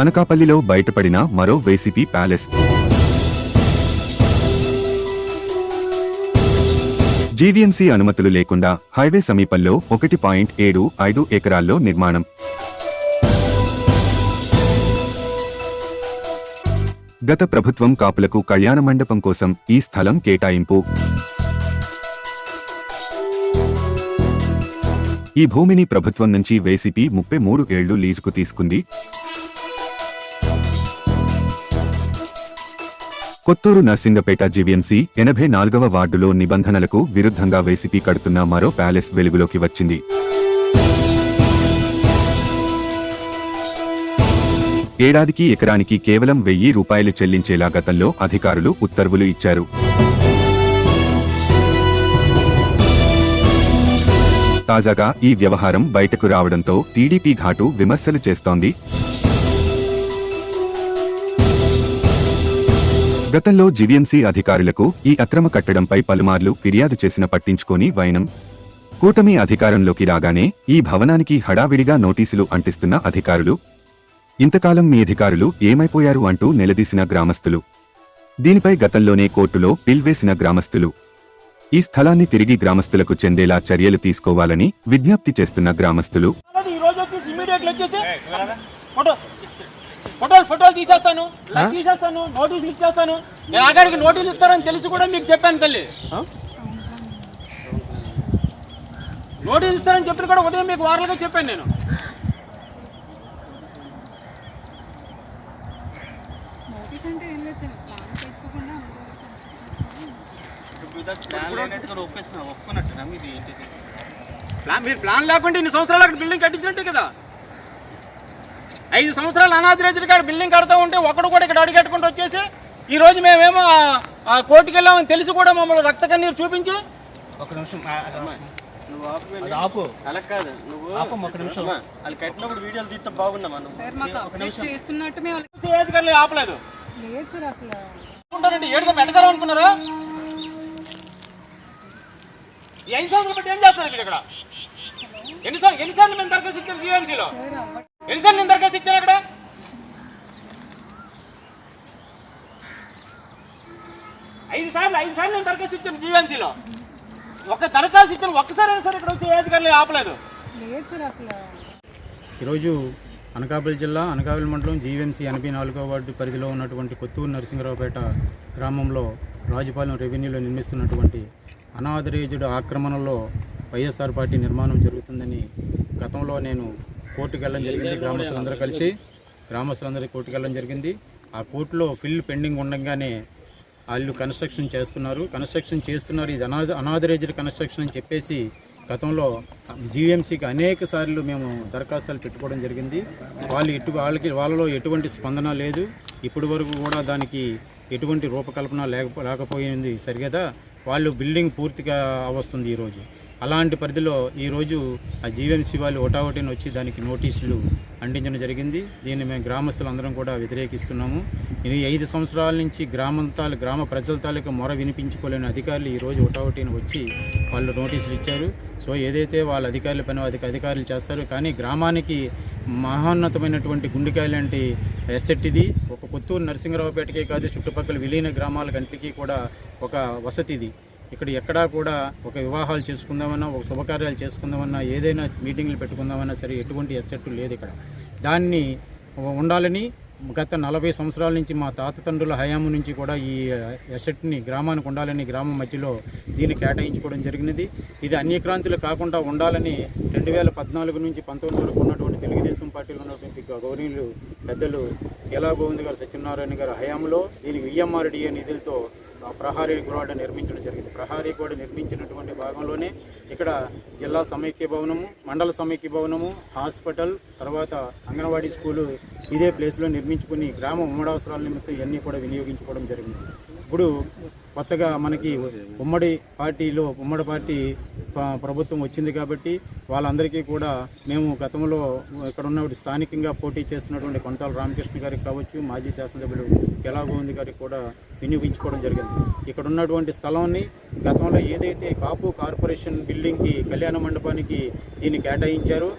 అనకాపల్లిలో బయటపడిన మరో వైసీపీ ప్యాలెస్. జీవీఎంసీ అనుమతులు లేకుండా హైవే సమీపంలో 1.75 ఎకరాల్లో నిర్మాణం. గత ప్రభుత్వం కాపులకు కళ్యాణ మండపం కోసం ఈ స్థలం కేటాయింపు. ఈ భూమిని ప్రభుత్వం నుంచి వైసీపీ 33 ఏళ్లు లీజుకు తీసుకుంది. కొత్తూరు నర్సింగపేట జీవీఎంసీ 84వ వార్డులో నిబంధనలకు విరుద్ధంగా వైసీపీ కడుతున్న మరో ప్యాలెస్ వెలుగులోకి వచ్చింది. ఏడాదికి ఎకరానికి కేవలం 1000 రూపాయలు చెల్లించేలా గతంలో అధికారులు ఉత్తర్వులు ఇచ్చారు. తాజాగా ఈ వ్యవహారం బయటకు రావడంతో టీడీపీ ఘాటు విమర్శలు చేస్తోంది. గతంలో జీవీఎంసీ అధికారులకు ఈ అక్రమ కట్టడంపై పలుమార్లు ఫిర్యాదు చేసిన పట్టించుకోని వైనం కూటమి అధికారంలోకి రాగానే ఈ భవనానికి హడావిడిగా నోటీసులు అంటిస్తున్న అధికారులు, ఇంతకాలం మీ అధికారులు ఏమైపోయారు అంటూ నిలదీసిన గ్రామస్తులు, దీనిపై గతంలోనే కోర్టులో పిల్ వేసిన గ్రామస్తులు, ఈ స్థలాన్ని తిరిగి గ్రామస్తులకు చెందేలా చర్యలు తీసుకోవాలని విజ్ఞప్తి చేస్తున్న గ్రామస్తులు ఫోటోలు తీసేస్తాను, నోటీసులు ఇచ్చేస్తాను. నేను ఆగాడికి నోటీసులు ఇస్తారని తెలిసి కూడా మీకు చెప్పాను తల్లి. నోటీసులు ఇస్తారని చెప్పిన కూడా ఉదయం మీకు వారాలుగా చెప్పాను నేను. మీరు ప్లాన్ లేకుండా ఇన్ని సంవత్సరాలు అక్కడ బిల్డింగ్ కట్టించినట్టే కదా. 5 సంవత్సరాలు అనాథరేజర్ కాడ బిల్డింగ్ కడతా ఉంటే ఒకడు కూడా ఇక్కడ అడిగట్టుకుంటూ వచ్చేసి ఈ రోజు మేమేమో కోర్టుకి వెళ్ళామని తెలిసి కూడా మమ్మల్ని రక్త కన్నీరు చూపించి ఆపలేదు. ఏడుతో పెట్టగలం అనుకున్నారా? 5 సంవత్సరాలు బట్టి ఏం చేస్తారు ఇక్కడ? ఎన్నిసార్లు మేము దరఖాస్తు ఇచ్చాను జీవీఎంసీలో? ఎన్నిసార్లు నేను దరఖాస్తు ఇచ్చాను అక్కడ? 5 సార్లు నేను దరఖాస్తు ఇచ్చాను జీవీఎంసీలో. ఒక దరఖాస్తు ఇచ్చాను, ఒక్కసారైనా సరే ఇక్కడ వచ్చి ఏ అధికారులు ఆపలేదు. ఈరోజు అనకాపల్లి జిల్లా అనకాపల్లి మండలం జీవీఎంసీ 84వ వార్డు పరిధిలో ఉన్నటువంటి కొత్తూరు నరసింగరావుపేట గ్రామంలో రాజుపాలెం రెవెన్యూలో నిర్మిస్తున్నటువంటి అనాథరేజుడు ఆక్రమణలో వైఎస్ఆర్ పార్టీ నిర్మాణం జరుగుతుందని గతంలో నేను కోర్టుకు వెళ్ళడం జరిగింది. గ్రామస్తులందరూ కోర్టుకు వెళ్ళడం జరిగింది. ఆ కోర్టులో ఫిల్ పెండింగ్ ఉండగానే వాళ్ళు కన్స్ట్రక్షన్ చేస్తున్నారు. ఇది అనాథరేజుడ్ కన్స్ట్రక్షన్ అని చెప్పేసి గతంలో జీవీఎంసీకి అనేక సార్లు మేము దరఖాస్తులు పెట్టుకోవడం జరిగింది. వాళ్ళలో ఎటువంటి స్పందన లేదు. ఇప్పటి వరకు కూడా దానికి ఎటువంటి రూపకల్పన లేకపోయింది సరిగదా. వాళ్ళు బిల్డింగ్ పూర్తిగా అవస్తుంది ఈరోజు. అలాంటి పరిధిలో ఈరోజు ఆ జీవీఎంసీ వాళ్ళు ఒటావటిని వచ్చి దానికి నోటీసులు అంటించడం జరిగింది. దీన్ని మేము గ్రామస్తులందరం కూడా వ్యతిరేకిస్తున్నాము. ఈ 5 సంవత్సరాల నుంచి గ్రామ ప్రజల తాలూకా మొర వినిపించుకోలేని అధికారులు ఈరోజు ఒటావటిని వచ్చి వాళ్ళు నోటీసులు ఇచ్చారు. సో ఏదైతే వాళ్ళ అధికారుల పని అధికారులు చేస్తారు, కానీ గ్రామానికి మహోన్నతమైనటువంటి గుండెకాయ లాంటి ఎసెట్ ఇది. ఒక కొత్తూరు నరసింగరావుపేటకే కాదు, చుట్టుపక్కల విలీన గ్రామాలకంటికి కూడా ఒక వసతి ఇది. ఇక్కడ ఎక్కడా కూడా ఒక వివాహాలు చేసుకుందామన్నా, ఒక శుభకార్యాలు చేసుకుందామన్నా, ఏదైనా మీటింగ్లు పెట్టుకుందామన్నా సరే ఎటువంటి ఎసెట్ లేదు ఇక్కడ. దాన్ని ఉండాలని గత 40 సంవత్సరాల నుంచి మా తాతతండ్రుల హయాము నుంచి కూడా ఈ ఎసెట్ని గ్రామానికి ఉండాలని గ్రామం మధ్యలో దీన్ని కేటాయించుకోవడం జరిగినది. ఇది అన్యక్రాంతులు కాకుండా ఉండాలని 2014 నుంచి 19 వరకు ఉన్నటువంటి తెలుగుదేశం పార్టీలో ఉన్నటువంటి గౌరవనీయులు పెద్దలు ఎలా గోవింద్ గారు, సత్యనారాయణ గారు హయాంలో దీనికి విఎంఆర్డీఏ నిధులతో ప్రహారీ గోడ నిర్మించడం జరిగింది. ప్రహారీ గోడ నిర్మించినటువంటి భాగంలోనే ఇక్కడ జిల్లా సమైక్య భవనము, మండల సమైక్య భవనము, హాస్పిటల్, తర్వాత అంగన్వాడీ స్కూలు ఇదే ప్లేస్లో నిర్మించుకుని గ్రామ ఉమ్మడి అవసరాల నిమిత్తం ఇవన్నీ కూడా వినియోగించుకోవడం జరిగింది. ఇప్పుడు కొత్తగా మనకి ఉమ్మడి పార్టీ ప్రభుత్వం వచ్చింది కాబట్టి వాళ్ళందరికీ కూడా మేము గతంలో ఇక్కడ ఉన్న స్థానికంగా పోటీ చేస్తున్నటువంటి కొంతాల రామకృష్ణ గారికి కావచ్చు, మాజీ శాసనసభ్యులు ఎలా గోవింద్ గారికి కూడా వినియోగించుకోవడం జరిగింది. ఇక్కడ ఉన్నటువంటి స్థలాన్ని గతంలో ఏదైతే కాపు కార్పొరేషన్ బిల్డింగ్కి కళ్యాణ మండపానికి దీన్ని కేటాయించారో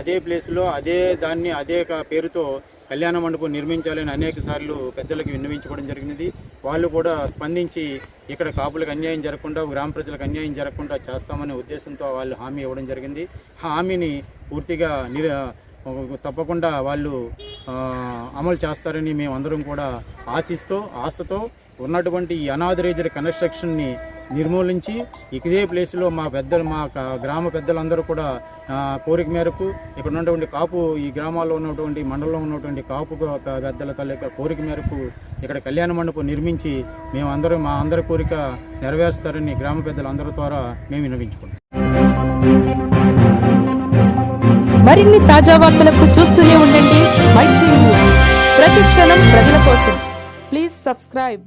అదే ప్లేస్లో అదే పేరుతో కళ్యాణ మండపం నిర్మించాలని అనేక సార్లు పెద్దలకు విన్నవించుకోవడం జరిగినది. వాళ్ళు కూడా స్పందించి ఇక్కడ కాపులకు అన్యాయం జరగకుండా, గ్రామ ప్రజలకు అన్యాయం జరగకుండా చేస్తామనే ఉద్దేశంతో వాళ్ళు హామీ ఇవ్వడం జరిగింది. హామీని పూర్తిగా తప్పకుండా వాళ్ళు అమలు చేస్తారని మేమందరం కూడా ఆశతో ఉన్నటువంటి ఈ అనాథరైజ్డ్ కన్స్ట్రక్షన్ని నిర్మూలించి ఇదే ప్లేస్లో మా గ్రామ పెద్దలందరూ కూడా కోరిక మేరకు ఇక్కడ ఉన్నటువంటి కాపు, ఈ గ్రామాల్లో ఉన్నటువంటి మండలంలో ఉన్నటువంటి కాపు పెద్దల తాలూకా కోరిక మేరకు ఇక్కడ కళ్యాణ మండపం నిర్మించి మా అందరి కోరిక నెరవేరుస్తారని గ్రామ పెద్దలందరి ద్వారా మేము విన్నవించుకుంటాం. మరిన్ని తాజా వార్తలకు చూస్తూనే ఉండండి మైత్రి న్యూస్. ప్రతి క్షణం ప్రజల కోసం. Please subscribe.